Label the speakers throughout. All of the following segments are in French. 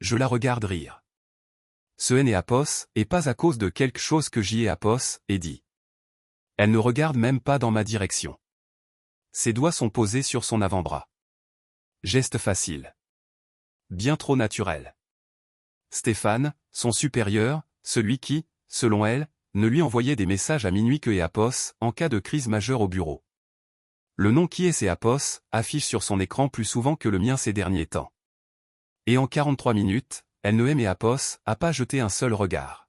Speaker 1: Je la regarde rire. Ce N et Apos, et pas à cause de quelque chose que j'y ai Apos, et dit. Elle ne regarde même pas dans ma direction. Ses doigts sont posés sur son avant-bras. Geste facile. Bien trop naturel. Stéphane, son supérieur, celui qui, selon elle, ne lui envoyait des messages à minuit que et Apos, en cas de crise majeure au bureau. Le nom qui est et Apos, affiche sur son écran plus souvent que le mien ces derniers temps. Et en 43 minutes, elle ne aime et Apos, a pas jeté un seul regard.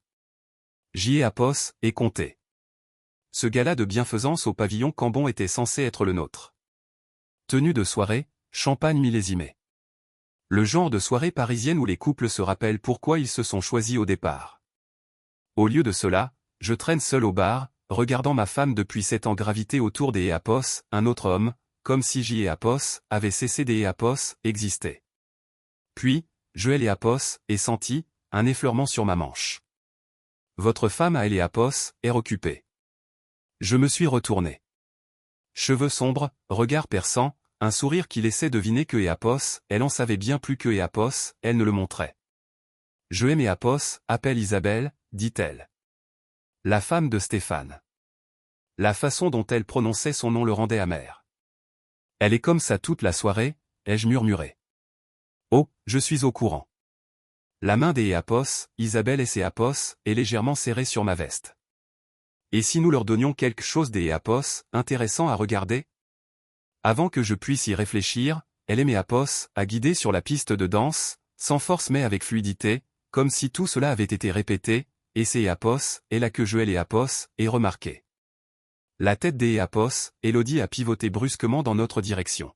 Speaker 1: J'y ai Apos, et compté. Ce gala de bienfaisance au pavillon Cambon était censé être le nôtre. Tenue de soirée, champagne millésimé. Le genre de soirée parisienne où les couples se rappellent pourquoi ils se sont choisis au départ. Au lieu de cela, je traîne seul au bar, regardant ma femme depuis 7 ans graviter autour des Apos, un autre homme, comme si J et Apos avaient cessé des Apos exister. Puis, je et Apos, ai senti un effleurement sur ma manche. Votre femme à Apos est occupée. Je me suis retourné. Cheveux sombres, regard perçant, un sourire qui laissait deviner que Apos, elle en savait bien plus que Apos, elle ne le montrait. Je aime Apos, appelle Isabelle, dit-elle. La femme de Stéphane. La façon dont elle prononçait son nom le rendait amer. Elle est comme ça toute la soirée, ai-je murmuré. Oh, je suis au courant. La main des Apos, Isabelle et ses Apos, est légèrement serrée sur ma veste. Et si nous leur donnions quelque chose des Apos, intéressant à regarder? Avant que je puisse y réfléchir, elle et mes Apos, a guidé sur la piste de danse, sans force mais avec fluidité, comme si tout cela avait été répété, et c'est Apos, et là que je et les Apos, et remarqué. La tête des Apos, Élodie a pivoté brusquement dans notre direction.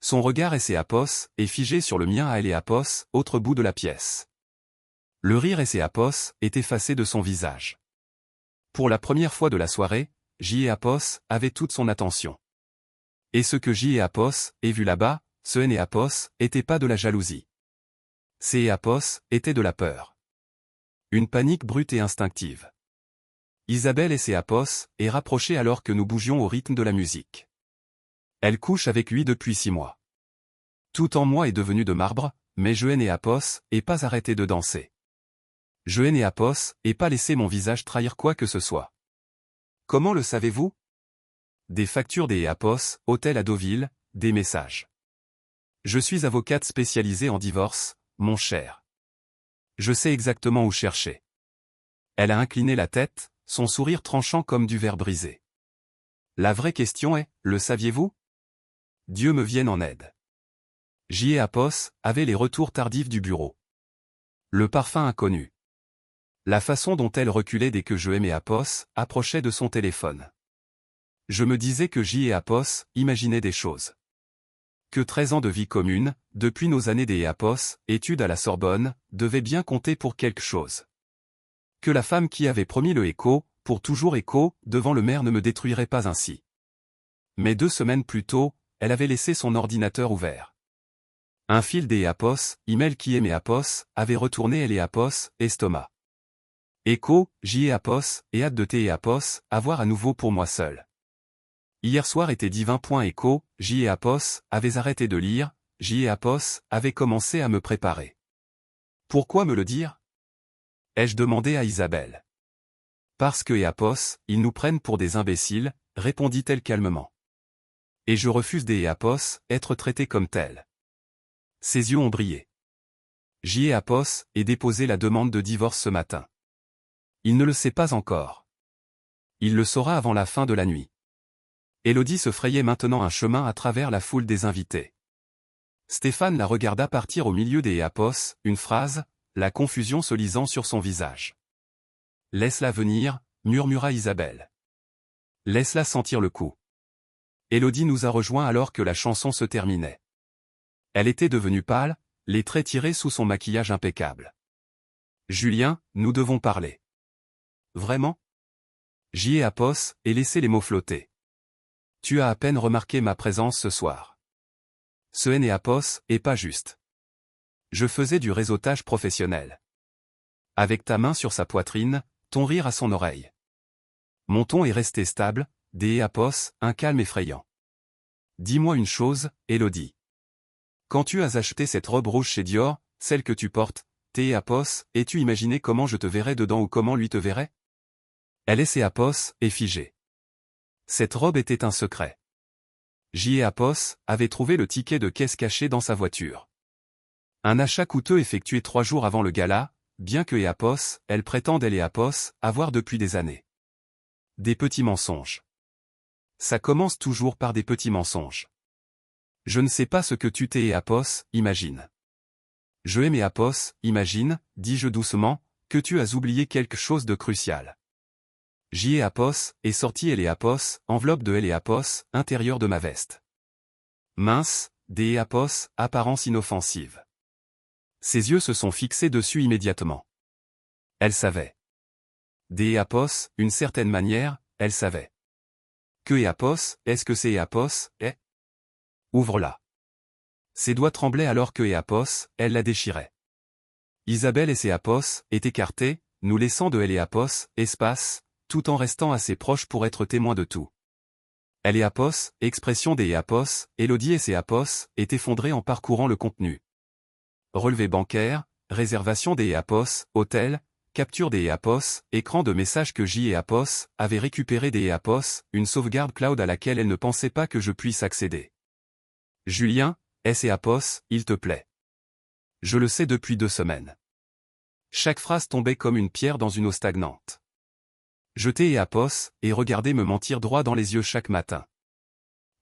Speaker 1: Son regard et ses Apos, est figé sur le mien à elle et Apos, autre bout de la pièce. Le rire et ses Apos, est effacé de son visage. Pour la première fois de la soirée, J et Apos, avait toute son attention. Et ce que J et Apos, aient vu là-bas, ce N et Apos, était pas de la jalousie. C et Apos, était de la peur. Une panique brute et instinctive. Isabelle et ses Apos, est rapprochée alors que nous bougions au rythme de la musique. Elle couche avec lui depuis 6 mois. Tout en moi est devenu de marbre, mais je N et Apos, et pas arrêté de danser. Je N et Apos, et pas laissé mon visage trahir quoi que ce soit. Comment le savez-vous? Des factures des Apos, hôtel à Deauville, des messages. Je suis avocate spécialisée en divorce, mon cher. Je sais exactement où chercher. Elle a incliné la tête, son sourire tranchant comme du verre brisé. La vraie question est, le saviez-vous? Dieu me vienne en aide. J et Apos, avait les retours tardifs du bureau. Le parfum inconnu. La façon dont elle reculait dès que je et Apos, approchaient de son téléphone. Je me disais que J et Apos, imaginaient des choses. Que 13 ans de vie commune, depuis nos années des Apos, études à la Sorbonne, devaient bien compter pour quelque chose. Que la femme qui avait promis le écho, pour toujours écho, devant le maire ne me détruirait pas ainsi. Mais 2 semaines plus tôt, elle avait laissé son ordinateur ouvert. Un fil des Apos, email qui aimait Apos, avait retourné les Apos, estomac. Écho, J et Apos, et hâte de et Apos, à voir à nouveau pour moi seul. Hier soir était divin. Écho, J et Apos, avaient arrêté de lire, J et Apos, avaient commencé à me préparer. Pourquoi me le dire? Ai-je demandé à Isabelle. Parce que et Apos, ils nous prennent pour des imbéciles, répondit-elle calmement. Et je refuse des Apos, être traité comme tel. Ses yeux ont brillé. J et Apos, ait déposé la demande de divorce ce matin. Il ne le sait pas encore. Il le saura avant la fin de la nuit. Élodie se frayait maintenant un chemin à travers la foule des invités. Stéphane la regarda partir au milieu des Apos, une phrase, la confusion se lisant sur son visage. Laisse-la venir, murmura Isabelle. Laisse-la sentir le coup. Élodie nous a rejoints alors que la chanson se terminait. Elle était devenue pâle, les traits tirés sous son maquillage impeccable. Julien, nous devons parler. Vraiment? J et Apos, et laissé les mots flotter. Tu as à peine remarqué ma présence ce soir. Ce N et Apos, est pas juste. Je faisais du réseautage professionnel. Avec ta main sur sa poitrine, ton rire à son oreille. Mon ton est resté stable, des Apos, un calme effrayant. Dis-moi une chose, Élodie. Quand tu as acheté cette robe rouge chez Dior, celle que tu portes, es-tu imaginé comment je te verrais dedans ou comment lui te verrait? Elle est figée. Cette robe était un secret. Avait trouvé le ticket de caisse caché dans sa voiture. Un achat coûteux effectué 3 jours avant le gala, bien que elle prétende avoir depuis des années. Des petits mensonges. Ça commence toujours par des petits mensonges. Je ne sais pas ce que tu imagine. Je aime imagine, dis-je doucement, que tu as oublié quelque chose de crucial. Est sorti enveloppe de intérieur de ma veste. Mince, apparence inoffensive. Ses yeux se sont fixés dessus immédiatement. Elle savait. Une certaine manière, elle savait. Est-ce que c'est est? Ouvre-la. Ses doigts tremblaient alors que elle la déchirait. Isabelle et est écartée, nous laissant de espace, tout en restant assez proche pour être témoin de tout. Expression des Elodie et est effondrée en parcourant le contenu. Relevé bancaire, réservation des hôtel, capture des écran de message que avait récupéré des une sauvegarde cloud à laquelle elle ne pensait pas que je puisse accéder. Julien, il te plaît. Je le sais depuis 2 semaines. Chaque phrase tombait comme une pierre dans une eau stagnante. Je t'ai et regardé me mentir droit dans les yeux chaque matin.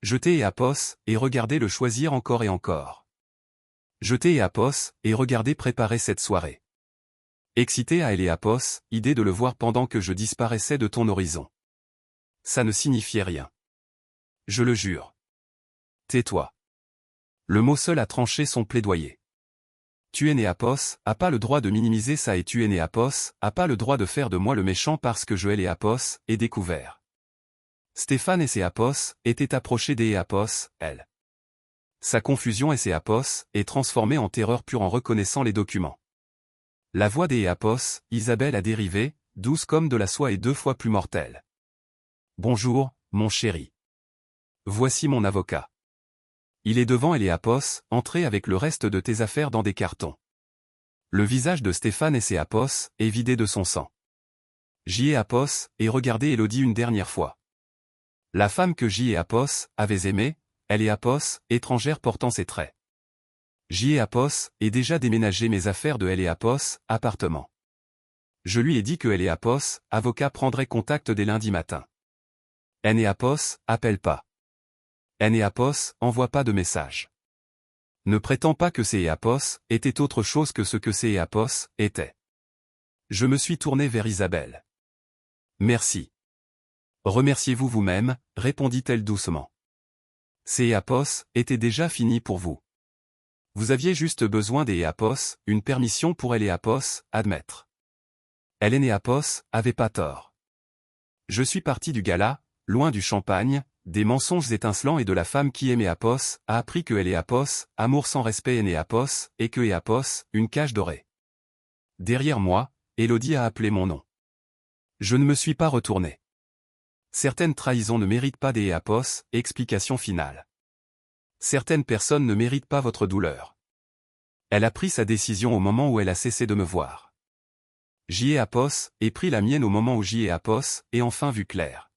Speaker 1: Je t'ai et regardé le choisir encore et encore. Je t'ai et regardé préparer cette soirée. Excité à idée de le voir pendant que je disparaissais de ton horizon. Ça ne signifiait rien. Je le jure. Tais-toi. Le mot seul a tranché son plaidoyer. Tu es né a pas le droit de minimiser ça et tu es né a pas le droit de faire de moi le méchant parce que je et découvert. Stéphane et ses étaient approchés des elle. Sa confusion et ses est transformée en terreur pure en reconnaissant les documents. La voix des Isabelle a dérivé, douce comme de la soie et 2 fois plus mortelle. Bonjour, mon chéri. Voici mon avocat. Il est devant entrez avec le reste de tes affaires dans des cartons. Le visage de Stéphane et ses est vidé de son sang. Et regardé Elodie une dernière fois. La femme que avait aimée, elle est étrangère portant ses traits. Et déjà déménagé mes affaires de appartement. Je lui ai dit que avocat prendrait contact dès lundi matin. Appelle pas. Envoie pas de message. Ne prétends pas que ces étaient autre chose que ce que ces étaient. Je me suis tourné vers Isabelle. Merci. Remerciez-vous vous-même, répondit-elle doucement. Ces étaient déjà finis pour vous. Vous aviez juste besoin des une permission pour admettre. Elle avait pas tort. Je suis parti du gala, loin du champagne, des mensonges étincelants et de la femme qui aimait a appris que elle est amour sans respect est né et que est une cage dorée. Derrière moi, Elodie a appelé mon nom. Je ne me suis pas retourné. Certaines trahisons ne méritent pas des explication finale. Certaines personnes ne méritent pas votre douleur. Elle a pris sa décision au moment où elle a cessé de me voir. Et pris la mienne au moment où et enfin vu clair.